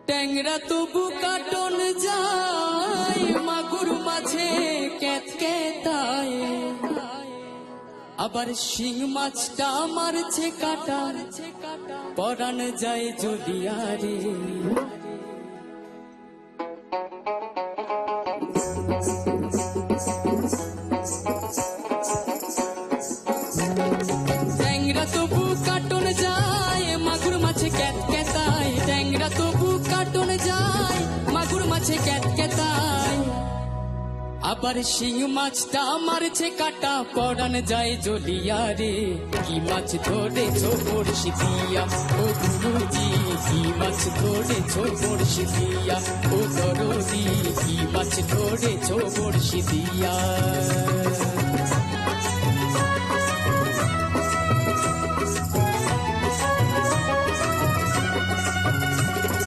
ট্যাংরা তবু কাটন যায়, মাগুর মাঝে ক্যাতক্যাতায়, আবার শিং মাছটা মারছে কাটা, পরাণ যায় জলিয়ারে। ট্যাংরা তবু কাটন যায়, মাগুর মাছে ক্যাতক্যাতায়, ট্যাংরা তবু কাটন যায়, মাগুর মাছে ক্যাতক্যাতায়, আবার শিং মাছটা মারছে কাটা, পরাণ যায় জলিয়ারে। কি মাছ ধরেছো বড়শি দিয়া ও গুরুজি, কি মাছ ধরেছো বড়শি দিয়া ও দরদি, কি মাছ ধরেছো বড়শি দিয়া।